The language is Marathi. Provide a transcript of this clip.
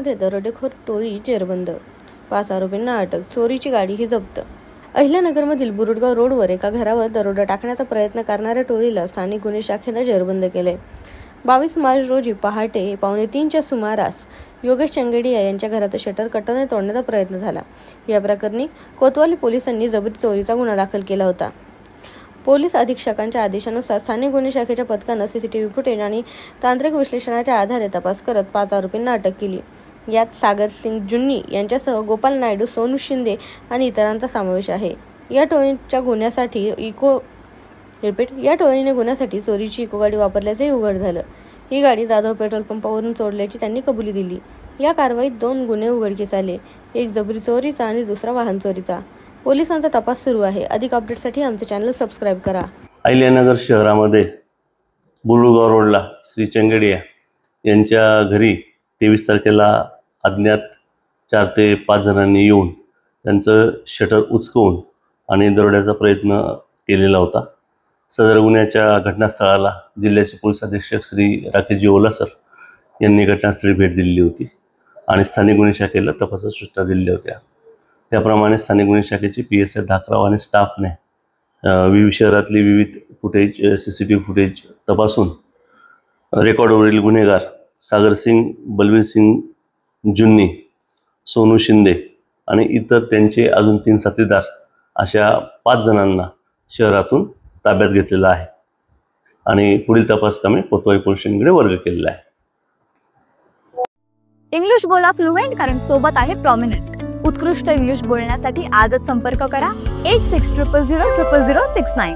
शहरामध्ये दरोडेखोर टोळी जेरबंद, 5 आरोपींना अटक, चोरीची गाडीही जप्त। अहिल्यानगरमधील बुरुडगाव रोडवर एका घरावर दरोडा टाकण्याचा प्रयत्न करणाऱ्या टोळीला स्थानिक गुन्हे शाखेने जेरबंद केले। 22 मार्च रोजी पहाटे 2:45च्या सुमारास योगेश चंगेडिया यांच्या घराचं शटर कटरने तोडण्याचा प्रयत्न झाला। या प्रकरणी कोतवाली पोलिसांनी जबरी चोरीचा गुन्हा दाखल केला होता। पोलीस अधीक्षकांच्या आदेशानुसार स्थानिक गुन्हे शाखेच्या पथकानं सीसीटीव्ही फुटेज आणि तांत्रिक विश्लेषणाच्या आधारे तपास करत 5 आरोपींना अटक केली। यात सागर सिंग जुन्नी यांच्यासह गोपाल नायडू, सोनू शिंदे आणि इतरांचा समावेश आहे। या टोळीने गुन्ह्यासाठी चोरीची इको गाडी वापरल्याचंही उघड झालं। ही गाडी जाधव पेट्रोल पंपावरून चोरल्याची त्यांनी कबुली दिली। या कारवाईत 2 गुन्हे उघडकीस आले, एक जबरी चोरीचा आणि दुसरा वाहन चोरीचा। पोलिसांचा तपास सुरू आहे। अधिक अपडेटसाठी आमचे चॅनल सबस्क्राईब करा। अहिल्यानगर शहरामध्ये बुरुडगाव रोडला श्री चंगेडिया यांच्या घरी 23 तारखेला अज्ञात 4 ते 5 जणांनी येऊन त्यांचं शटर उचकवून आणि दरोड्याचा प्रयत्न केलेला होता। सदर गुन्ह्याच्या घटनास्थळाला जिल्ह्याचे पोलीस अधीक्षक श्री राकेशजी ओलासर यांनी घटनास्थळी भेट दिलेली होती आणि स्थानिक गुन्हे शाखेला तपासाच्या सूचना दिलेल्या होत्या। त्याप्रमाणे स्थानिक गुन्हे शाखेची PSI धाकराव आणि स्टाफने शहरातली विविध फुटेज, CCTV फुटेज तपासून रेकॉर्डवरील गुन्हेगार सागर सिंग, बलवीर सिंग जुन्नी, सोनू शिंदे आणि इतर त्यांचे अजून 3 साथीदार अशा 5 जणांना शहरातून ताब्यात घेतलेला आहे आणि पुढील तपास कामे कोतवाली पोलीस स्टेशनकडे वर्ग केलेला आहे। इंग्लिश बोला फ्लुएंट, कारण सोबत आहे प्रॉमिनंट। उत्कृष्ट इंग्लिश बोलण्यासाठी आजच संपर्क करा 8600000069।